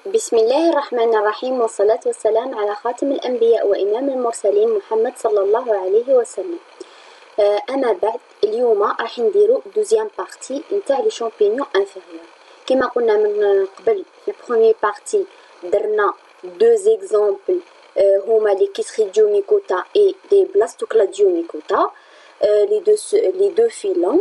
بسم الله الرحمن الرحيم والصلاة والسلام على خاتم الأنبياء وإمام المرسلين محمد صلى الله عليه وسلم. أما بعد اليوم راح نديرو دوزيام بارتي نتاع لي شامبينيون انفيريور. كما قلنا من قبل في البروميير بارتي درنا دو زيكزامبل هما لي كيسريديوميكوتا اي لي بلاستوكلاديوميكوتا لي دو فيلون.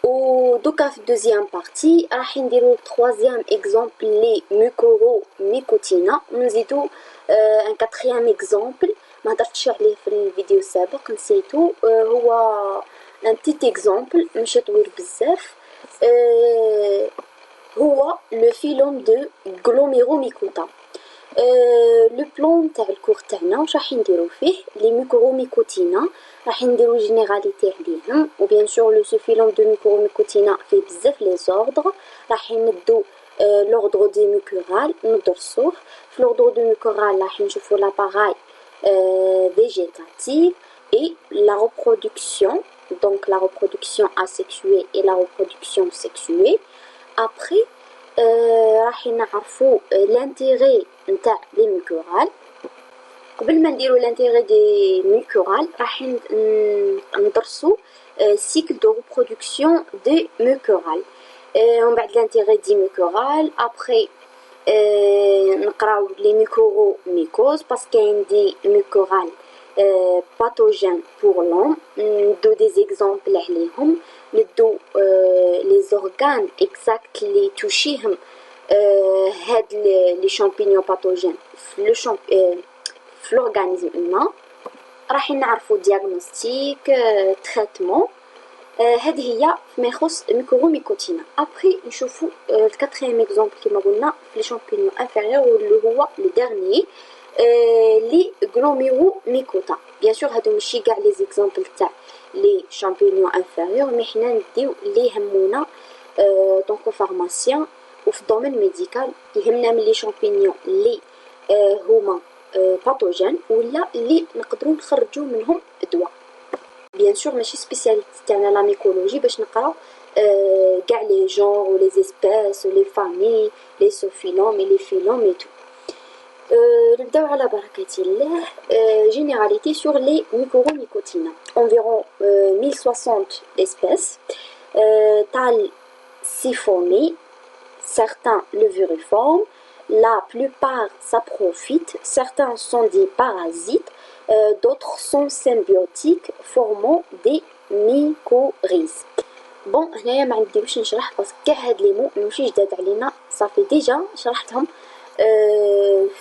ودوكا في الدوزيام بارتي راح نديرو تخوازيام اكزامبل لي ميكورو ميكوتينا ونزيدو ان كاتريام اكزامبل ما هدرتش عليه في الفيديو السابق نسيتو، هو ان بتيت اكزامبل ماشي طويل بزاف، هو لو فيلوم دو غلوميروميكوتا. لو بلون تاع الكور تاعنا واش راح نديرو فيه لي ميكروميكوتينا، راح نديرو جينيراليتي عليهم، وبيان سور لو سو فيلوم دو ميكروميكوتينا فيه بزاف لي زوردر. راح نبدو لوردر دي ميكورال ندرسوه. في لوردر دو ميكورال راح نشوفو لاباراي végétative et la reproduction, donc la reproduction asexuée et la reproduction sexuée. Après راح نعرفو l'intérêt نتاع لي ميكورال. قبل ما نديرو l'intérêt دي ميكورال راح ندرسو cycle de reproduction des ميكورال. ومن بعد l'intérêt دي ميكورال après نقراو لي ميكوروميكوز باسكو كاين دي ميكورال باثوجين بور لوم، ندو دي زيكزامبل عليهم، ندو لي زورغان اكزاكت لي توشيهم هاد لي شامبينيون باثوجين في لورغانيزم هنا. راح نعرفو دياغنوستيك تريتمون. هذه هي فيما يخص الميكروميكوتينا. ابري نشوفو الكاتريام اكزامبل كيما قلنا في لي شامبينيون انفيريور واللي هو لو ديرني لي غلوميروميكوتا. بيان سور هادو ماشي كاع لي زيكزامبل تاع لي شامبينيون انفيريور، مي حنا نديو لي يهمونا طونكو فارماسيان وفي الدومين ميديكال يهمنا من لي شامبينيون لي هما باثوجين ولا لي نقدروا نخرجوا منهم دواء. بيان سور ماشي سبيسياليتي تاعنا لا ميكولوجي باش نقراو كاع لي جونغ و لي اسبيس و لي فامي لي سوفيلوم اي لي فيلوم اي تو. نبداو على بركة الله. généralité sur les micromycotina. Environ 1060 espèces. Tales siphonnées, certains levuriformes, la plupart saprophytes, certains sont des parasites, d'autres sont symbiotiques formant des mycorhizes. بون هنايا ما عندي باش نشرح باسكو كاع هاد لي مو ماشي جداد علينا، صافي ديجا شرحتهم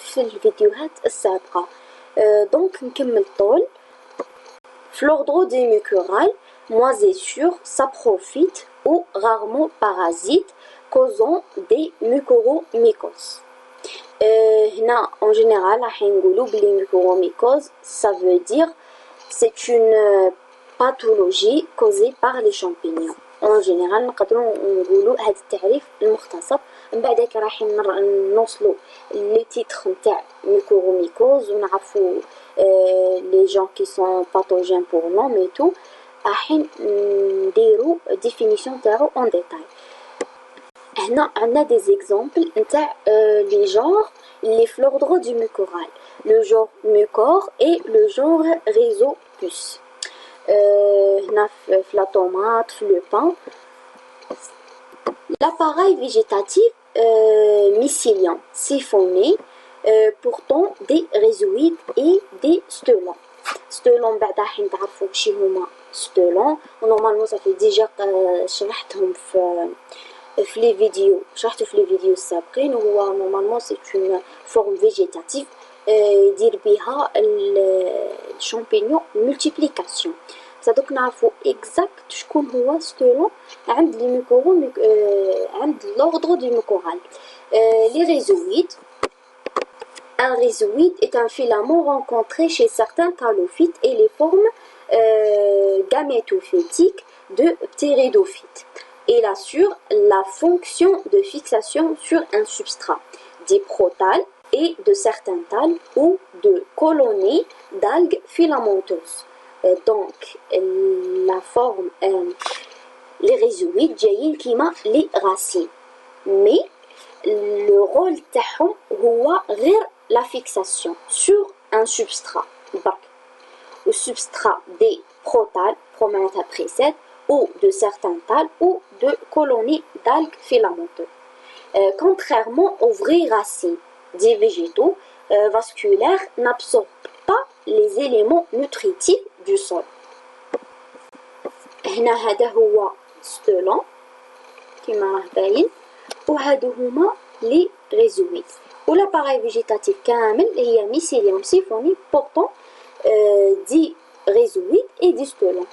في الفيديوهات السابقة. دونك نكمل طول. في l'ordre des mucorales, moisissures, saprophytes ou rarement parasites causant des mucoromycoses. هنا en général راح نقولوا بلي mucoromycose ça veut dire c'est une pathologie causée par les champignons. en général نقدروا نقولوا هذا التعريف المختصر. من بعدك راح نوصلوا لي تيتر نتاع ميكروميكوز ونعرفوا لي جون كي سون باثوجين بور لوم اي تو. راح نديروا ديفينيسيون تاعو اون ديتاي. هنا عندنا دي زيكزامبل نتاع لي جونغ لي في لوردر دو ميكورال. لو جونغ ميكور اي لو جونغ ريزوبوس. هنا في لا طوماط في لو بان. L'appareil végétatif mycélien siphonné portant des rhizoïdes et des stolons. stolons بعد راح نتعرفوا شي هما stolons. ونورمالمون صافي ديجا شرحتهم في لي فيديو، شرحته في لي فيديو السابقين. وهو نورمالمون سي اون فورم فيجيتاتيف يدير بها الشامبينيون مولتيبليكاسيون. دوك نعرفو اكزاكت شكون هو ستولون عند لي ميكورو عند لوردر دو ميكورال. لي ريزويد. Un rhizoïde est un filament rencontré chez certains calophytes et les formes gamétophytiques de ptéridophytes. Il assure la fonction de fixation sur un substrat, des protales et de certains thalles ou de colonies d'algues filamenteuses. Donc la forme les rhizoïdes جايين كيما les racines, mais le rôle تاعهم هو غير la fixation sur un substrat برك. Le substrat des protales معناتها précède ou de certains thalles ou de colonies d'algues filamenteuses. Contrairement aux vraies racines des végétaux vasculaires n'absorbent pas les éléments nutritifs du sol. هنا هذا هو stolon كما راه باين وهادو هما لي ريزويد والاباراي فيجيتاتيف كامل هي ميسيليوم سيفوني بورتون دي ريزويد اي دي stolon.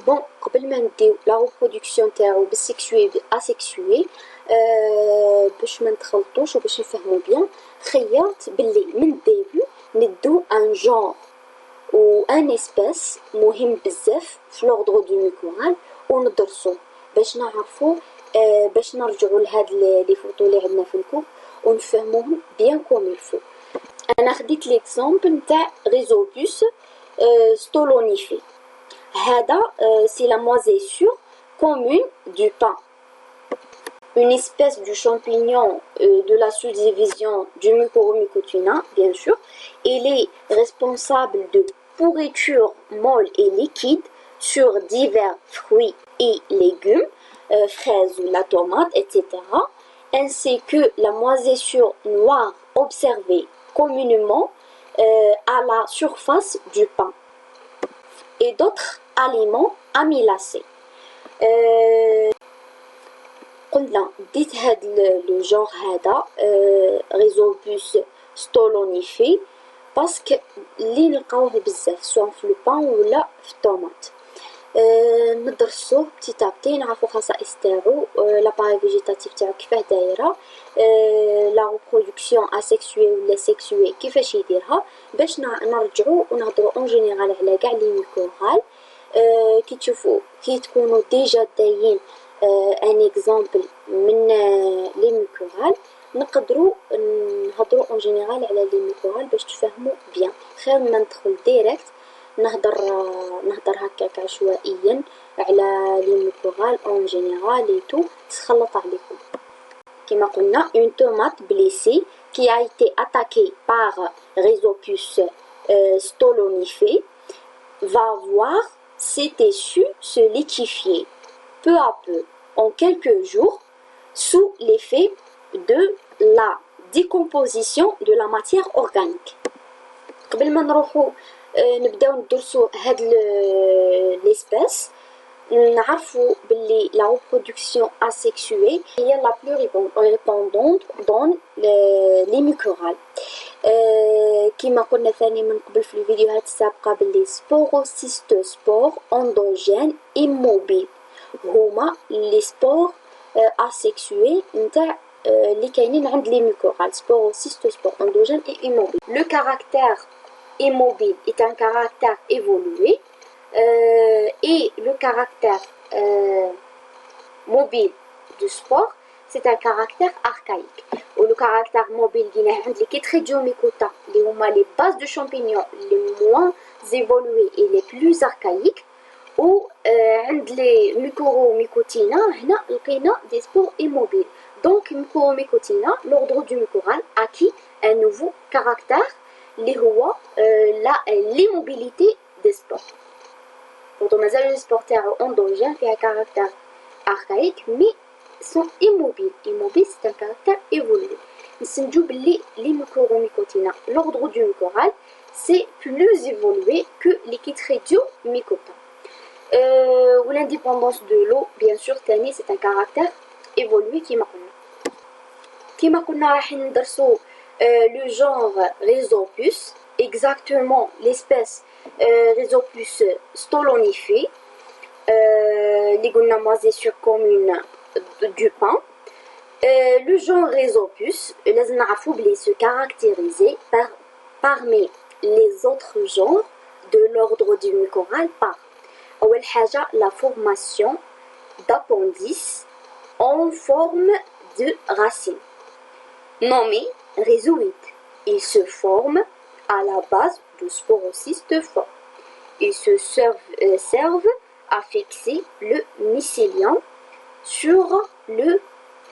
بون قبل ما نديو لا ريبرودكسيون تاعو بالسيكسوي بالاسيكسوي باش ما نتخلطوش وباش نفهمو بيان خيرت باللي من الديبو ندو ان جونر و ان اسبيس مهم بزاف في لوردر دو ميكورال وندرسوه باش نعرفو باش نرجعو لهاد لي فوتو اللي عندنا في الكوب ونفهموهم بيان كوم يلفو. انا خديت ليكزامبل نتاع ريزوبوس stolonifié. هذا c'est la moisissure commune du pain, une espèce du champignon de la sous-division du Mycorrhizae, bien sûr. Il est responsable de pourriture molle et liquide sur divers fruits et légumes, fraises ou la tomate, etc., ainsi que la moisissure noire observée communément à la surface du pain et d'autres aliments amylacés. قلنا ديت هاد لو جونغ هذا ريزوبوس stolonifié باسكو اللي نلقاوه بزاف سواء في لو بان ولا في الطوماط. ندرسوه بتي ابتي نعرفو خصائص تاعو لاباري فيجيتاتيف تاعو كيفاه دايره لا ريبرودكسيون اسيكسوي ولا سيكسوي كيفاش يديرها باش نرجعو ونهضرو اون جينيرال على كاع لي ميكروغال. كي تشوفوا كي تكونوا ديجا دايين ان اكزامبل من لي ميكروغال نقدروا نهضروا اون جينيرال على لي ميكروغال باش تفهموا بيان خير ما ندخل ديريكت نهضر هكاك عشوائيا على لي ميكروغال اون جينيرال اي تو تخلط عليكم. كما قلنا une tomate blessée qui a été attaquée par Rhizopus stolonifié va voir ses tissus se liquéfier peu à peu en quelques jours sous l'effet de la décomposition de la matière organique. قبل ما نروحو نبداو ندرسو هاد ليسبيس نعرفو باللي لا ريبرودكسيون اسيكسوي هي لا بلو ريبوندونت دون لي ميكروغال. كما قلنا ثاني من قبل في الفيديوهات السابقه باللي سبوروسيستوسبور اندوجين ايموبيل هما لي سبور اسيكسوي نتاع اللي كاينين عند لي ميكروغال سبوروسيستوسبور اندوجين اي ايموبيل. لو كارactère immobile est un caractère évolué et le caractère mobile du spore c'est un caractère archaïque. Ou le caractère mobile ديناه عند les Chytridiomycota اللي هما les bases de champignons les moins évoluées et les plus archaïques. و عند les Mycorrhizae هنا لقينا des spores immobiles. Donc Mycorrhizae, l'ordre du mycorrhizal acquis un nouveau caractère اللي هو l'immobilité des spores. Pourtant مازال les spores تاعو endogènes فيها caractère archaïque mais sont immobiles. Immobile c'est un caractère évolué. نسنجو باللي les Mycorrhizae, l'ordre du mycorrhizal c'est plus évolué que les Chytridiomycota. Ou l'indépendance de l'eau bien sûr ثاني c'est un caractère évolué كيما قلنا راح ندرسو le genre Rhizopus, exactement l'espèce Rhizopus stolonifié, les moisissure commune du pain. Le genre Rhizopus لازم نعرفو بلي se caractérisait parmi les autres genres de l'ordre du mycorrhizal par أول حاجة la formation d'appendices en forme de racine nommé rhizoïde. Ils se forment à la base de sporocystes forts. Ils se servent à fixer le mycélium sur le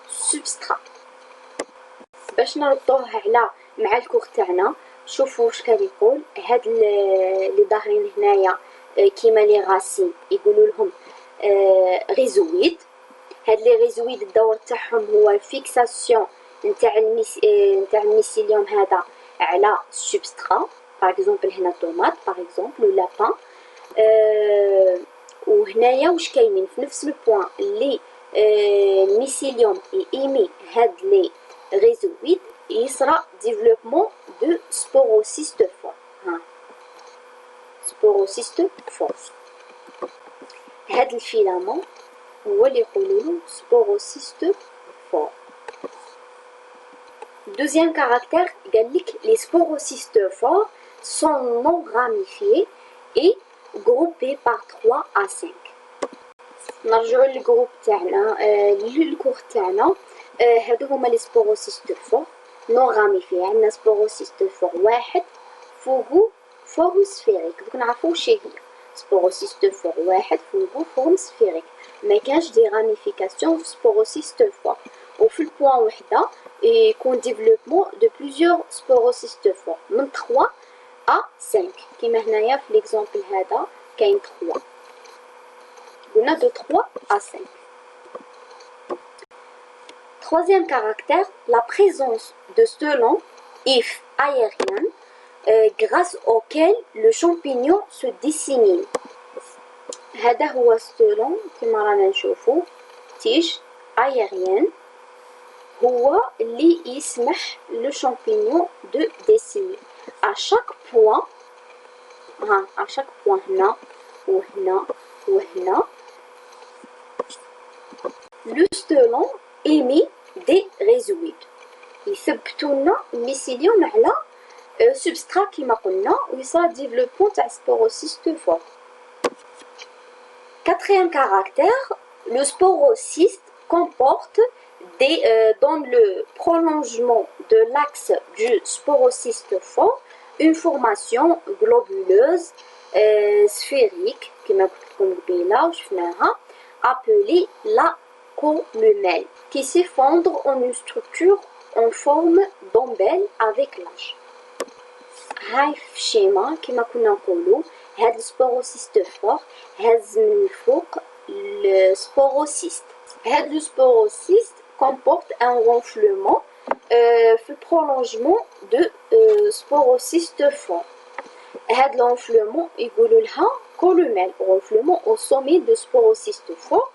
substrat. باش نربطوه على مع الكور تاعنا. شوفوا واش كان يقول. هاد اللي ظاهرين هنايا كيما لي غاسين يقولوا لهم ريزويد. هاد لي ريزويد الدور تاعهم هو الفيكساسيون نتاع الميسيليوم هذا على السبسترا. باغ اكزومبل هنا طوماط باغ اكزومبل ولا بان. وهنايا واش كاينين في نفس لو بوين اللي الميسيليوم يمي هاد لي ريزويد يصرى ديفلوبمون دو سبوروسيست فور. ها سبوروسيست فور. هاد الفيلامون هو اللي يقولولو سبوروسيست فور. Deuxième caractère, les sporocystes forts sont non ramifiés et groupés par 3 à 5. نرجعوا للجروب تاعنا للكور تاعنا. هادو هما لي سبوروسيست فور نون راميفي. عندنا سبوروسيست فور واحد فوقو فورم سفيريك. دوك نعرفو واش هي سبوروسيست فور واحد فوقو فورم سفيريك. ما كانش دي راميفيكاسيون في سبوروسيست فور. وفي البوان وحده يكون ديفلوبمون دو بليزيور سبوروسيست فور من 3 à 5 كيما هنايا في ليكزامبل هذا كاين 3. قلنا de 3 à 5. Troisième caractère, la présence de stolons if aériens grâce auquel le champignon se dissémine. هذا هو stolon كما رانا نشوفو تيج aérienne هو اللي يسمح لو شامبينيون دو ديسيمي à chaque point. à chaque point هنا وهنا وهنا لو ستولون émet des résidues يثبتوا لنا الميسيليوم على سبسترا كيما قلنا ويصرى ديفلوبمون تاع سبوروسيست فور. Quatrième caractère, le sporocyste comporte dans le prolongement de l'axe du sporocyste fort une formation globuleuse sphérique appelée la columelle qui s'effondre en une structure en forme d'ombelle avec l'âge. هاي في الشيما كما كنا نقولوا هاد السبوروسيست فور هاز من الفوق السبوروسيست. هاد السبوروسيست comporte un renflement في البرولونجمون دو سبوروسيست فور. هاد الرونفلومون يقولوا لها كولوميل. رونفلومون au sommet de sporocyste fort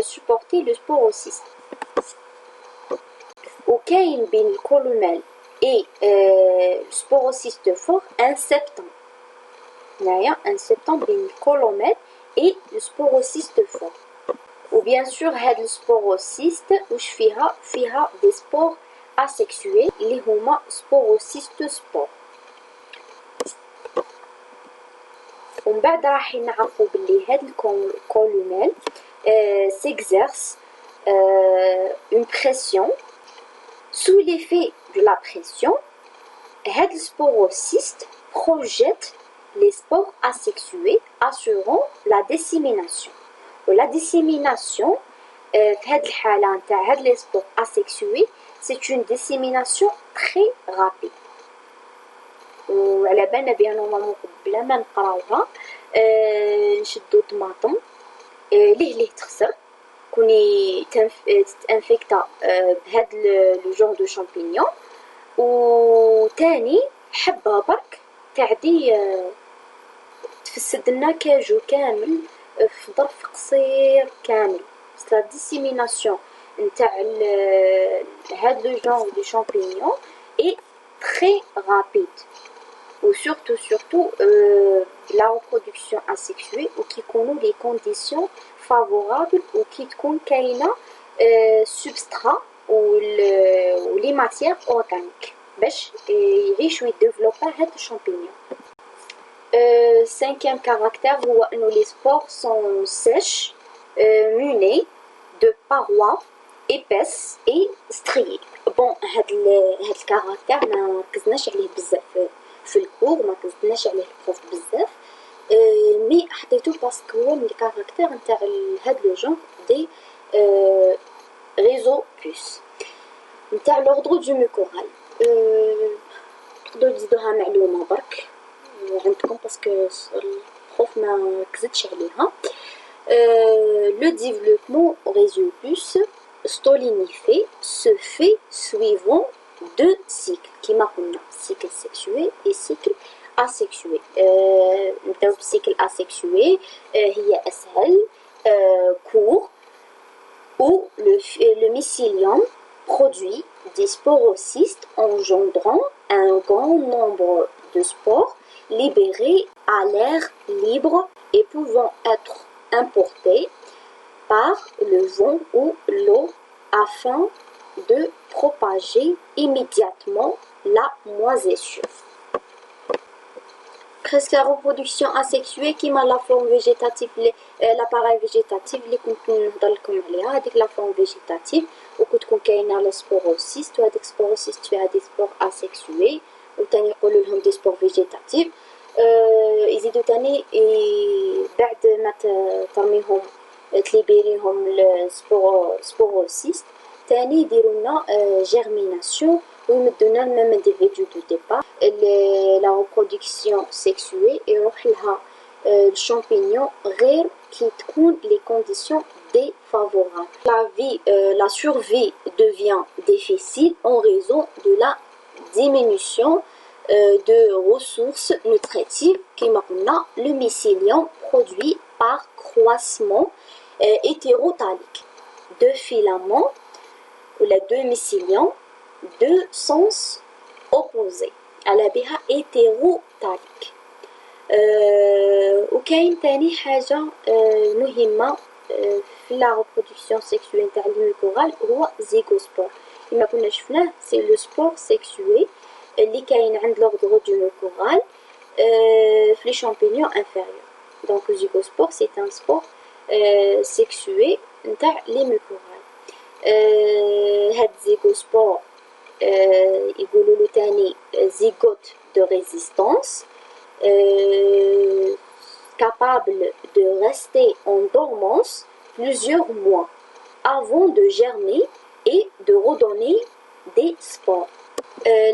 supporter le sporocyste. وكاين بين الكولوميل et السبوروسيست فور un septum. هنايا un septum بين الكولوميل et le sporocyste fort. وبيان سور هاد السبوروسيست واش فيها دي سبور اسيكسوي اللي هما سبوروسيست سبور. ومن بعد راح نعرفوا باللي هاد الكولوميل s'exerce une pression. Sous l'effet de la pression, هاد السبوروسيست projette les spores asexués assurant la dissémination. ولا dissémination في هاد الحالة نتاع هاد لي سبور asexués c'est une dissémination très rapide. وعلى بالنا بها نورمالمون قبل ما نقراوها نشدو طماطم ليه تخسر كوني تنفكتا بهاد لو جون دو شامبينيون. وتاني حبة برك تعدي تفسد لنا كاجو كامل في ظرف قصير كامل. لا ديسيميناسيون نتاع هاد لو جون دو شامبينيون اي تري رابيد. surtout la reproduction asexuée وكي يكونوا لي كونديسيون فافورابل وكي تكون كاينه سبسترا ولي ماتيير اورغانيك باش يعيشوا يديفلوبا هاد الشامبينيون. Cinquième caractère هو انه les spores sont sèches munis de parois épaisses et striées. بون هاد الكاركتير ما ركزناش عليه بزاف في الكور ما كنتناش عليه البروف بزاف مي حطيتو باسكو هو من الكاركتير نتاع هاد لو جون دي ريزو بوس. نتاع l'ordre du mucoral. تقدروا تزيدوها معلومة برك عندكم باسكو البروف ما كزدش عليها. Le développement résopus stolinifié se fait suivant deux cycles كما قلنا cycle sexué et cycle asexué. نبداو بالcycle asexué هي أسهل court où le mycélium produit des sporocystes engendrant un grand nombre de spores libérés à l'air libre et pouvant être importés par le vent ou l'eau afin de propager immédiatement la moisissure. Presque la reproduction asexuée qui m'a la forme végétative, l'appareil végétatif اللي كنت نهضر لكم عليها هذيك لا فورم فيجيتاتيف وكنت تكون كاينه لي سبوروسيست وهذيك سبوروسيست فيها دي سبور اسيكسوي وتاني يقولوا لهم دي سبور فيجيتاتيف. يزيدوا تاني بعد ما ترميهم تليبيريهم السبوروسيست تاني يديروا لنا جيرميناسيون ويمدونا الميم انديفيدو دو ديبار لا ريبرودكسيون سيكسوي يروح لها الشامبينيون غير كي تكون لي كونديسيون défavorables. La survie devient difficile en raison de la diminution de ressources nutritives كما قلنا le mycélium produit par croissement hétérotalique. Deux filaments ou les deux mycéliums de sens opposés على بها hétérotalique. وكاين تاني حاجة مهمة في لا ريبرودكسيون سيكسويل نتاع الميكورال هو زيغوسبور كما كنا شفناه سي لو سبور سيكسوي اللي كاين عند لوردر دو ميكورال في لي شامبينيون انفيريور. دونك زيغوسبور سي ان سبور سيكسوي نتاع لي ميكورال. هاد زيغوسبور يقولوا له تاني زيغوت دو ريزيستانس capable de rester en dormance plusieurs mois avant de germer et de redonner des spores.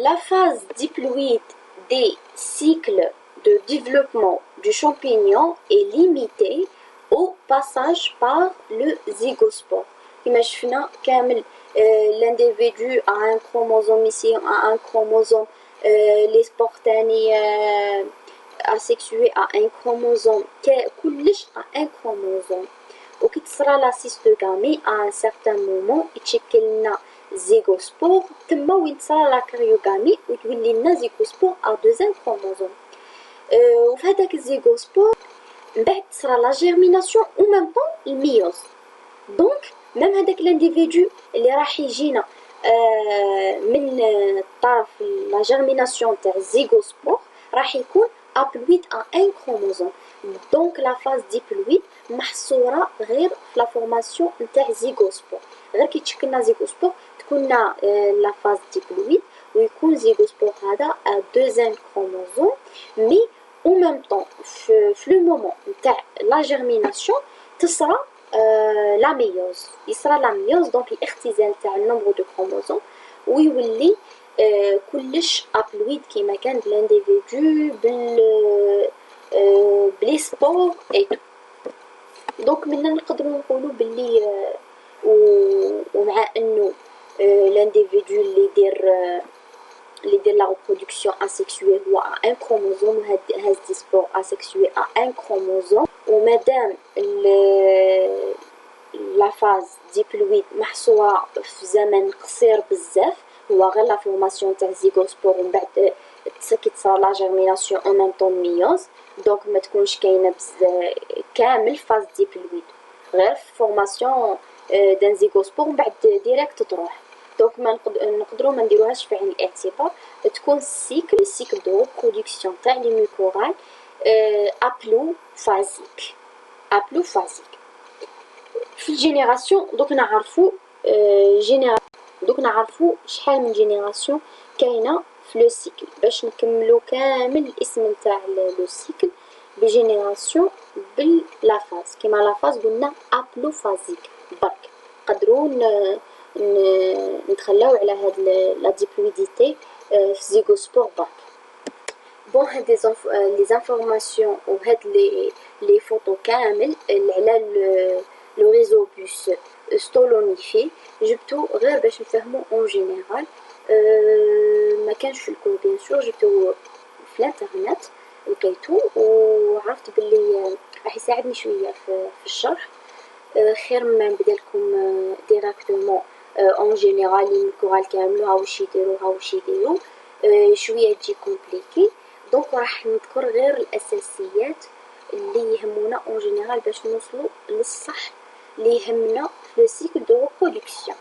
La phase diploïde des cycles de développement du champignon est limitée au passage par le zygospore. Imaginez كامل l'individu a un chromosome ici, a un chromosome, les spores تاني asexué à un chromosome كلش à un chromosome وكي تصرى لا سيستوغامي à un certain moment يتشكل لنا زيغوسبور تما وين تصرى لا كريوغامي وتولي لنا زيغوسبور à deuxième chromosome. وفي هذاك الزيغوسبور من بعد تصرى لا جيرميناسيون و ميم طون الميوز. دونك ميم هذاك الانديفيدو اللي راح يجينا من طرف لا جيرميناسيون تاع الزيغوسبور راح يكون haploïde à un chromosome. Donc la phase diploïde محصورة غير في la formation نتاع زيغوسبور. غير كي تشكلنا زيغوسبور تكون la phase diploïde ويكون زيغوسبور هذا à deuxième chromosome mais en même temps في le moment نتاع la germination تصرى la méiose. يصرى la méiose donc الاختزال تاع النمبر دو كروموزوم ويولي كلش ابلويد كيما كان بالانديفيدو بلي سبور اي تو. دونك منا نقدروا نقولوا باللي ومع انه الانديفيدو اللي يدير لا ريبرودكسيون اسيكسويل هو ان كروموزوم وهاز دي سبور اسيكسويل ان كروموزوم ومادام لا فاز ديبلويد محصوره في زمن قصير بزاف هو غير لا فورماسيون تاع زيغوسبور ومن بعد كي تصرا لا جيرميناسيون اون ميم طون ميوز دونك ما تكونش كاينه كامل فاز ديبلويد غير فورماسيون دان زيغوسبور ومن بعد ديريكت تروح. دونك ما نقدروا ما نديروهاش في عين الاعتبار تكون السيكل دو ريبرودكسيون تاع لي ميكورال ابلوفازيك. في الجينيراسيون دوك نعرفوا شحال من جينيراسيون كاينه في لو سيكل باش نكملوا كامل الاسم نتاع لو سيكل بجينيراسيون باللا فاز كيما لا فاز قلنا ابلوفازيك برك نقدروا نتخلاو على هاد لا ديبلويديتي في زيغوسبور باك. بون هاد لي زانفورماسيون وهاد لي فوتو كامل على لو ريزو بوس ستولونيفي جبتو غير باش نفهمو اون جينيرال. ما كانش في الكور بيان سور، جبتو في الانترنت لقيتو وعرفت باللي راح يساعدني شويه في الشرح. خير ما نبدا لكم ديراكتومون اون جينيرال لي الكورال كامل ها واش يديروا ها واش يديروا، شويه تجي كومبليكي. دونك راح نذكر غير الاساسيات اللي يهمونا اون جينيرال باش نوصلوا للصح اللي يهمنا في لو سيكل دو ريبرودكسيون.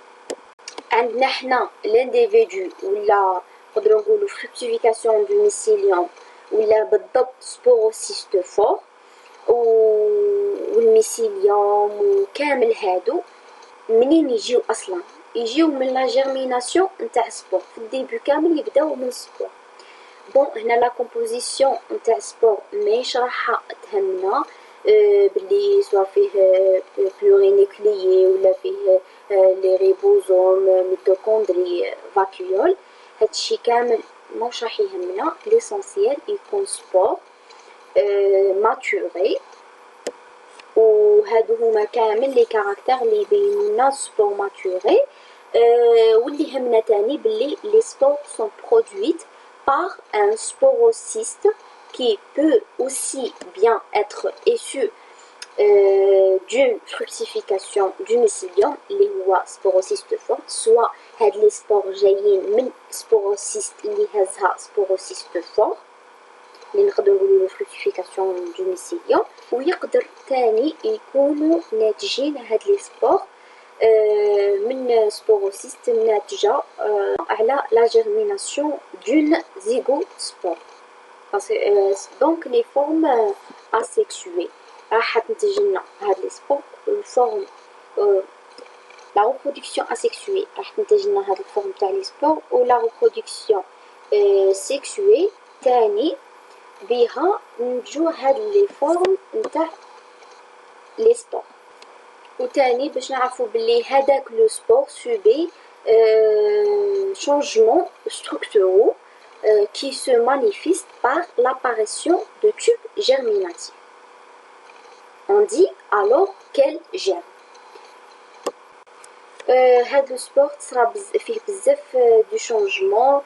عندنا حنا لانديفيدو ولا نقدروا نقولوا فركتيفيكاسيون دو ميسيليوم ولا بالضبط سبوروسيست فور والميسيليوم وكامل هادو منين يجيو اصلا؟ يجيو من لا جيرميناسيون نتاع السبور، في الديبي كامل يبداو من السبور. بون هنا لا كومبوزيسيون نتاع السبور ماهيش راح تهمنا باللي سوا فيه بلورينيكليي ولا فيه لي ريبوزوم ميتوكوندري فاكيول، هادشي كامل مش راح يهمنا. ليسونسيال يكون سبور ماتوري، وهادو هما كامل لي كاركتير اللي يبينونا سبور ماتوري. واللي يهمنا تاني باللي لي سبور سون برودويت par un sporocyste qui peut aussi bien être issu d'une fructification du mycélium اللي هو sporocyste fort، soit هاد لي سبور جايين من sporocyste اللي هزها sporocyste fort اللي نقدروا نقولوا fructification du mycélium، ويقدر تاني يكونوا ناتجين هاد لي سبور من sporocyste ناتجة على la germination d'une zygospore. Donc les formes asexuées راح تنتج لنا هاد لي سبور الفورم la reproduction asexuée راح تنتج لنا هاد الفورم تاع لي سبور، و la reproduction sexuée تاني بها نتجو هاد لي فورم نتاع لي سبور. وتاني باش نعرفو بلي هداك لو سبور سوبي changements structuraux qui se manifestent par l'apparition de tubes germinatifs. On dit alors qu'elle germe. هاد لو سبور تصرا فيه بزاف دو شونجمون.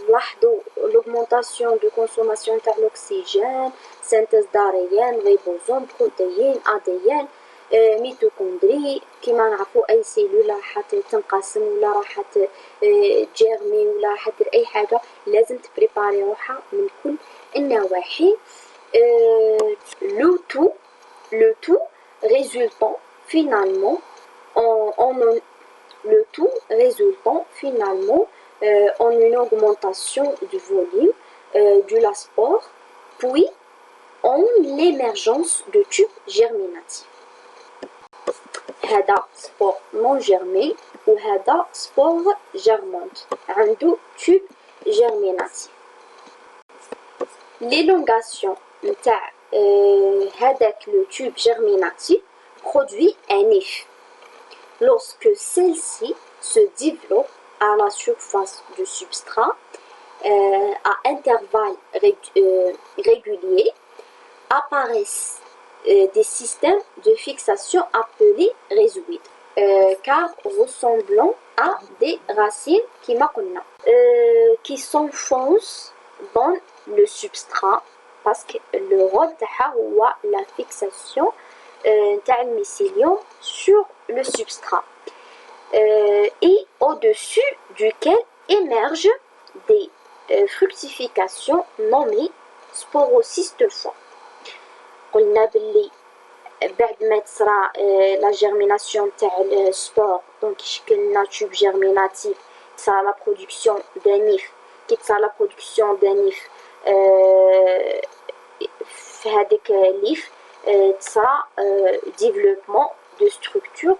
لاحظوا l'augmentation de consommation تاع l'oxygène، synthèse d'ARN، ريبوزوم، بروتيين، ADN، ميتوكوندري. كيما نعرفوا اي سيلول راح تنقسم ولا راح تجيرمي ولا راح دير اي حاجه لازم تبريباري روحها من كل النواحي. le tout résultant finalement en une augmentation du volume de la spore, puis en l'émergence de tubes germinatifs. هذا سبور نون جيرمي وهذا سبور جيرمونت عنده تيوب جيرميناتيف. l'élongation نتاع هذاك لو تيوب جيرميناتيف produit un œuf. Lorsque celle-ci se développe à la surface du substrat à intervalles réguliers, apparaissent des systèmes de fixation appelés rhizoïdes, car ressemblant à des racines qui s'enfoncent dans le substrat parce que le rôle تاعها هو la fixation تاع الميسيليوم sur le substrat et au-dessus duquel émergent des fructifications nommées sporocystes forts. قلنا باللي بعد ما تصرى لا جيرميناسيون تاع السبور دونك يشكل لنا تيوب جيرميناتيف، تصرى لا برودكسيون دانيف. كي تصرى لا برودكسيون دانيف في هذاك ليف تصرى ديفلوبمون دو ستركتور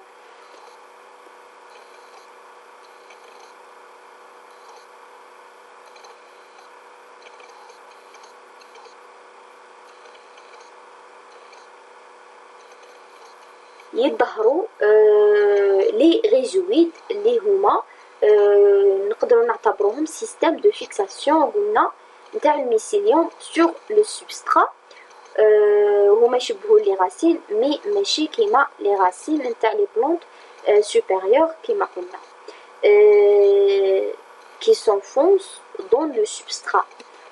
يظهروا لي ريزويد اللي هما نقدروا نعتبروهم سيستم دو فيكساسيون قلنا نتاع الميسيليوم سور لو سبسترا. هما يشبهوا لي راسين مي ماشي كيما لي راسين نتاع لي بلونت supérieur كيما قلنا qui s'enfonce dans le substrat.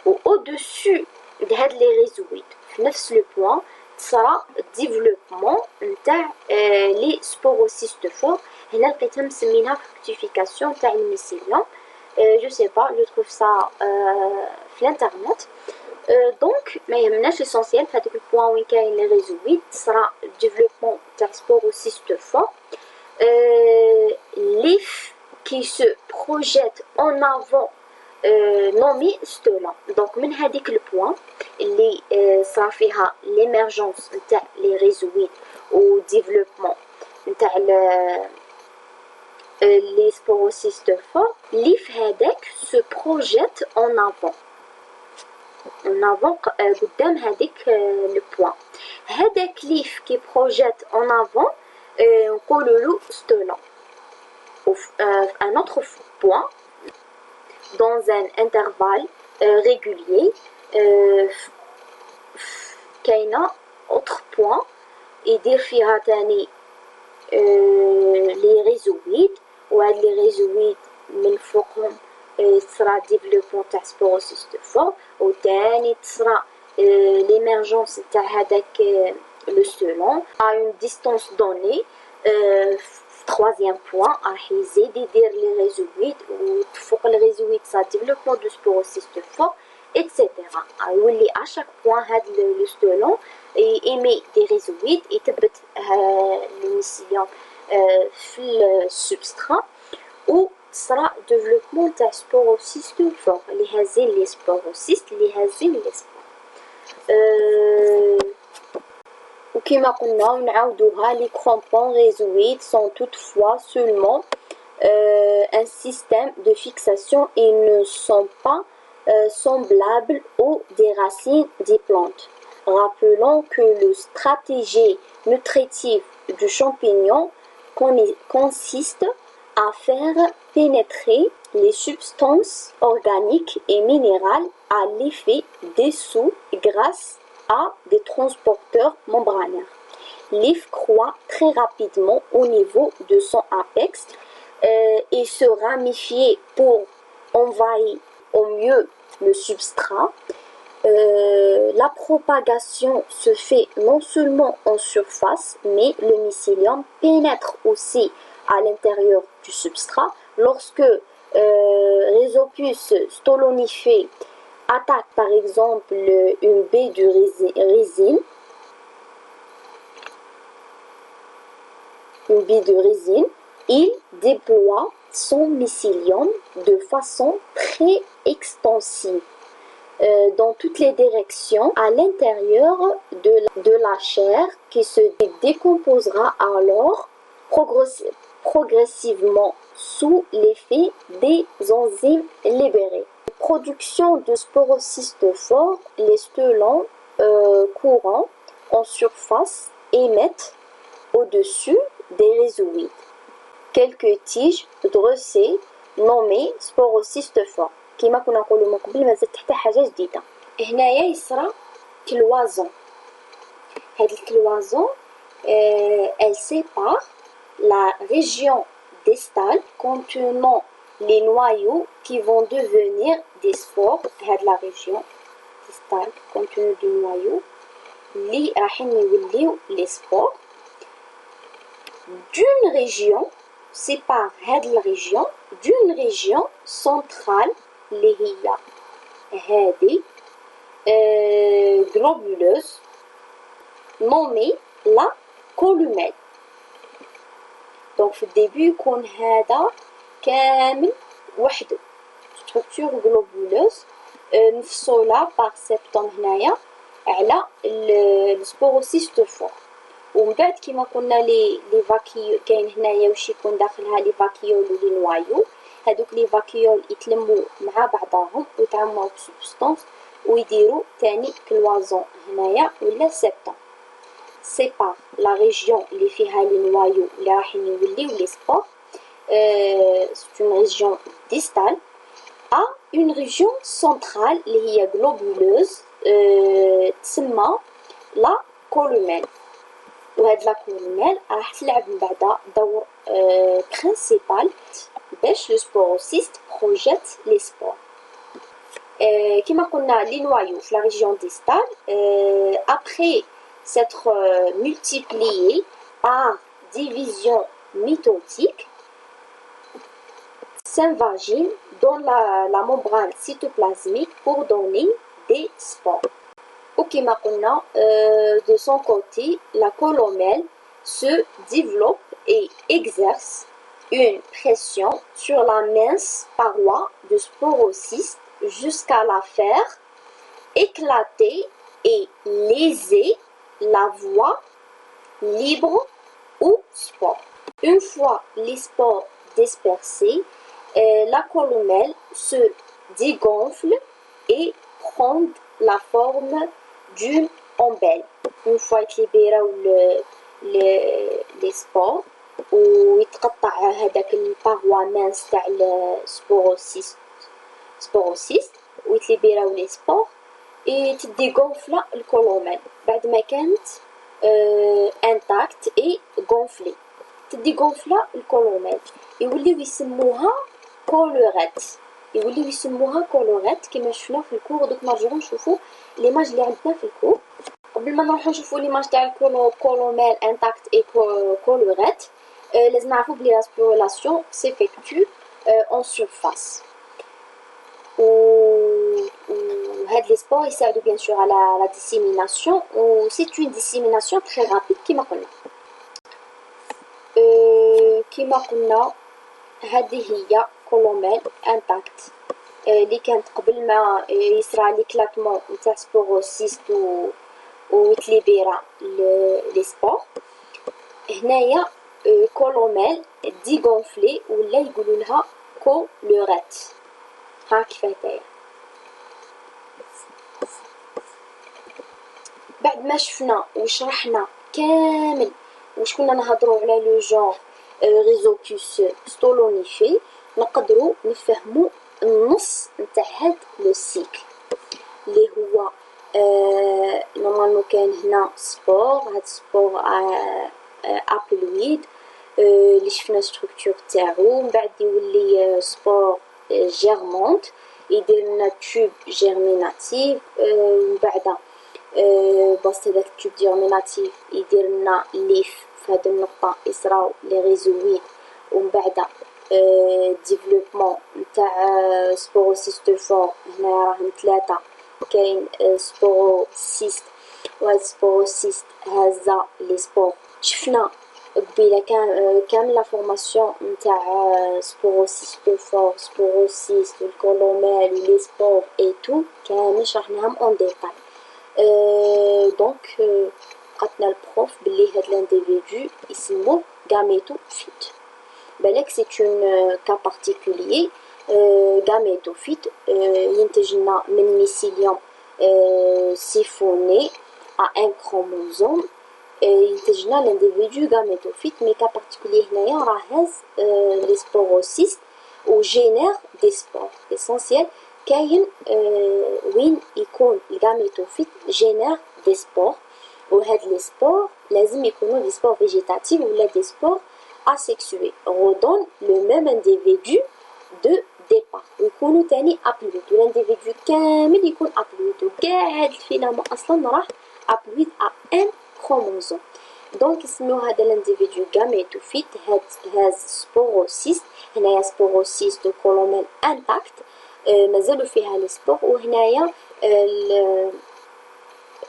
Au-dessus de هاد لي ريزويد في نفس لو بوان صرا ديفلوبمون نتاع لي سبوروسيستوفور. هنا لقيتها مسمينها fructification تاع الميسيليوم. جو سي با جو تروف سا في الانترنت. دونك ما يهمناش ليسونسيال في هذاك البوان وين كاين لي ريزويد صرا ديفلوبمون تاع سبوروسيستوفور. L'if qui se projette en avant nommé stellant. Donc من هذيك البوان اللي صار فيها l'émergence نتاع les réseaux au développement نتاع les sporocystophores, l'if هذاك se projette en avant قدام هذيك البوان. هذاك l'if qui projette en avant نقولوا له stellant. Un autre point dans un intervalle régulier كاينه autre point يدير فيها تاني لي ريزويد وهاد لي ريزويد من فوقهم تصرا ديفلوبمون تاع سبوروسيستوفور وتاني تصرا l'émergence تاع هذاك le stellant à une distance donnée. Troisième point راح يزيد يدير لي ريزويد وفوق الريزويد صا ديفلوبمون دو سبوروسيستوفور اكسيتيرا. يولي اشاك بوان هاد لو ستولون ايمي دي ريزويد يثبت الميسيليوم في السبسترا و صرا ديفلوبمون تاع سبوروسيستوفور اللي هازين لي سبوروسيست اللي هازين لي سبور. وكما قلنا ونعاودوها les crampons réseauides sont toutefois seulement un système de fixation et ne sont pas semblables aux des racines des plantes. Rappelons que la stratégie nutritive du champignon consiste à faire pénétrer les substances organiques et minérales à l'effet dessous grâce à des transporteurs membranaires. L'if croît très rapidement au niveau de son apex et se ramifie pour envahir au mieux le substrat. La propagation se fait non seulement en surface, mais le mycélium pénètre aussi à l'intérieur du substrat. Lorsque Rhizopus stoloniferae attaque par exemple une baie de résine, il déploie son mycélium de façon très extensive dans toutes les directions à l'intérieur de la chair qui se décomposera alors progressivement sous l'effet des enzymes libérées. Production de sporocystophores, les stellants courants en surface émettent au-dessus des rhizoïdes quelques tiges dressées nommées sporocystophores. كما كنا نقولوا من قبل ما زدت حتى حاجه جديده. هنايا يصرى كلوازون. هاد الكلوازون elle sépare la région distale contenant les noyaux qui vont devenir des spores. هاد la région distale contenue du noyau اللي راحين يوليو les spores d'une région sépare هاد la région d'une région centrale اللي هي هادي globuleuse nommée la columelle. Donc في الديبي يكون هذا كامل وحده structure globuleuse مفصولة par septum هنايا على السبوروسيستوفور. ومن بعد كما قلنا لي فاكيول كاين هنايا واش يكون داخلها لي فاكيول ولي نوايو. هادوك لي فاكيول يتلموا مع بعضهم ويتعمروا بسبستانس ويديروا تاني كلوازون هنايا ولا سيبتم. sépare la région اللي فيها les noyaux اللي رايحين يوليو les spores. C'est une région distale à une région centrale اللي هي globuleuse تسمى la columelle. وهاد لا كولوميل راح تلعب من بعدها دور برينسيبال باش لو سبوروسيست بروجيت لي سبور. كما قلنا لي نوايو في لا ريجيون ديستال après s'être multiplié par division mitotique s'invagine dans la membrane cytoplasmique pour donner des spores. وكما قلنا de son côté la colomelle se développe et exerce une pression sur la mince paroi de sporocyste jusqu'à la faire éclater et léser la voie libre ou spore. Une fois les spores dispersés, la colomelle se dégonfle et prend la forme d'une ombelle. Une fois يتليبيراو لي سبور ويتقطع هذاك الباروا مانس تاع السبوروسيست ويتليبيراو لي سبور تديغونفلا الكولوميل بعد ما كانت انتاكت اي غونفلي تديغونفلا الكولوميل يوليو يسموها كولوريت كما شفنا في الكور. دوك نرجعو نشوفو ليماج اللي عندنا في الكور. قبل ما نروحو نشوفو ليماج تاع الكولوميل انتاكت اي كولوريت لازم نعرفو بلي لا سبوريلاسيون سيفيكتو اون سورفاس. وهاد لي سبور يساعدو بيان سور على لا ديسيميناسيون و سي اون ديسيميناسيون تري رابيد كيما قلنا. كيما قلنا هذه هي كولوميل انتاكت اللي كانت قبل ما يصرى ليكلاتمون نتاع سبوروسيست ويتليبيرا لي سبور. هنايا كولوميل ديغونفلي ولا يقولوا لها كولوريت. ها كيفاه دايره. بعد ما شفنا وشرحنا كامل واش كنا نهضروا على لو جون ريزوكوس ستولونيفي نقدروا نفهموا النص نتاع هاد لو سيكل اللي هو نورمالمون كاين هنا سبور. هاد سبور ابلويد اللي شفنا ستركتور تاعو من بعد يولي سبور جيرمونت يدير لنا تيوب جيرميناتيف ومن بعد بسط هذاك التيوب جيرميناتيف يدير لنا ليف في هاد النقطة يصراو لي ريزويد ومن بعد ديفلوبمون نتاع سبوروسيست فور. هنا راهم ثلاثة كاين سبوروسيست وهاد سبوروسيست هازا لي سبور. شفنا قبيله كامل لا فورماسيون نتاع سبوروسيست فور سبوروسيست والكولوميل ولي سبور اي تو كامل شرحناهم اون ديتاي. دونك قالتنا البروف بلي هاد لانديفيدو يسموه غاميتوفيت. بالك سي اون كا بارتيكوليي غاميتوفيت ينتج لنا من ميسيليوم سيفوني ا ان كروموزوم ينتج لنا لانديفيدو غاميتوفيت. مي كا بارتيكوليي هنايا راه هاز لي سبوروسيست و جينير دي سبور. اسونسيال كاين وين يكون الغاميتوفيت جينير دي سبور وهاد لي سبور لازم يكونوا دي سبور فيجيتاتيف ولا دي سبور asexués redonnent le même individu de départ ويكونوا تاني ابلويد. والانديفيدو كامل يكون ابلويد وكاع هاد الفيلامون اصلا راه ابلويد ا ان كروموزوم. دونك يسميو هذا الانديفيدو غاميتوفيت. هاز سبوروسيست. هنايا سبوروسيست كولوميل انتاكت مازالوا فيها لي سبور. وهنايا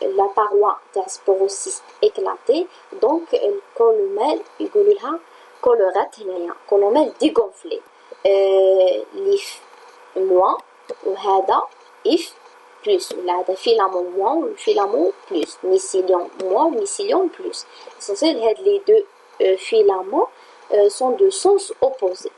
لا باروا تاع سبوروسيست éclatée. دونك الكولوميل يقولوا لها كولوريت. هنايا كولوميل ديغونفلي ليف موان وهذا اف بلس ولا هذا فيلامون موان والفيلامون بلس ميسيليون موان وميسيليون بلس. اسونسيال هاد لي دو فيلامون sont de sens opposés.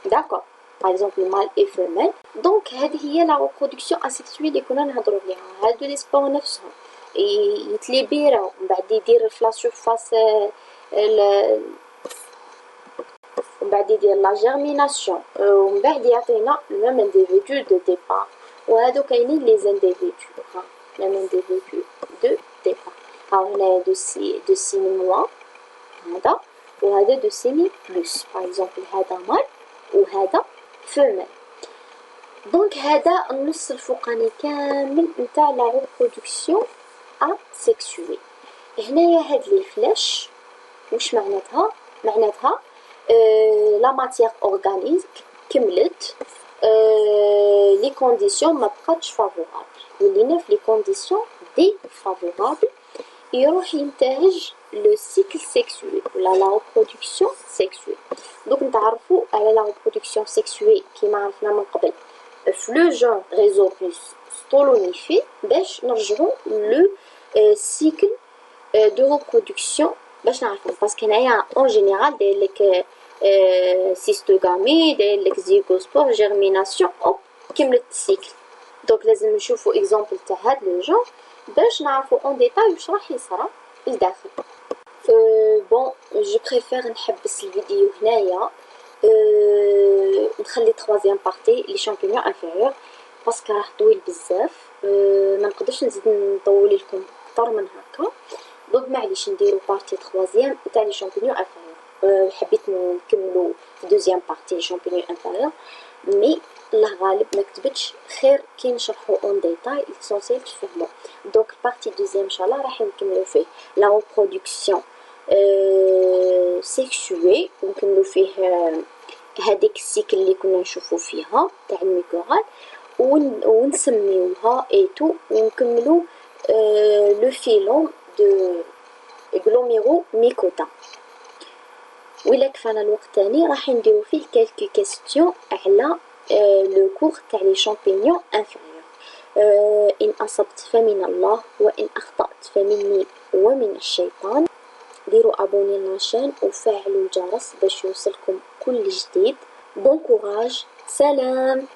D'accord. Par exemple mâle et femelle. Donc هذه هي la reproduction asexuée اللي كنا نهضروا عليها. هادو لي سبور نفسهم يتليبيراو من بعد يدير في لا سورفاس ومن بعد يدير لا جيرميناسيون ومن بعد يعطينا ميم انديفيدو دو ديبار وهادو كاينين لي زانديفيدو ميم انديفيدو دو ديبار. ها هنايا دو سيني نوار هذا وهذا دو سيني بلوس باغ اكزومبل هذا مال وهذا فيميل. دونك هذا النص الفوقاني كامل نتاع لا ريبرودكسيون اسيكسوي. هنايا هاد لي فلاش واش معناتها؟ معناتها لا ماتيير اورغانيك كملت لي كونديسيون ما بقاتش فافورابل ولينا في لي كونديسيون دي فافورابل يروح ينتهج لو سيكل سيكسوي ولا لا ريبرودكسيون سيكسوي. دوك نتعرفوا على لا ريبرودكسيون سيكسوي كيما عرفنا من قبل في لو جون ريزوبوس ستولونيفي باش نرجعوا لو سيكل دو ريبرودكسيون باش نعرفوا باسكو هنايا اون جينيرال داير لك سيستوغامي داير لك زيغوسبور جيرميناسيون او كملت السيكل. دونك لازم نشوفوا اكزامبل تاع هاد لو جون باش نعرفوا اون ديتاي واش راح يصرى لداخل. بون جو بريفير نحبس الفيديو هنايا نخلي troisième بارتي لي شامبينيون انفيريور باسكو راه طويل بزاف ما نقدرش نزيد نطول لكم اكثر من هكا. دونك معليش نديرو بارتي troisième تاع لي شامبينيون انفيريور. حبيت نكملو دوزيام بارتي شامبينيون انفيريور مي الله غالب ما كتبتش خير كي نشرحو اون ديتاي ليسونسيال تفهمو. دونك بارتي دوزيام ان شاء الله راح نكملو فيه لا ريبرودكسيون سيكسوي ونكملو فيه هذيك السيكل اللي كنا نشوفو فيها تاع الميكورال ونسميوها ايتو ونكملو لو فيلون دو غلوميرو ميكوتا. وإلا كفانا الوقت تاني راح نديرو فيه كالكو كاستيون على لو كور تاع لي شامبينيون انفيريور. إن أصبت فمن الله وإن أخطأت فمني ومن الشيطان. ديروا ابوني للشان وفعلوا الجرس باش يوصلكم كل جديد. بون كوراج، سلام.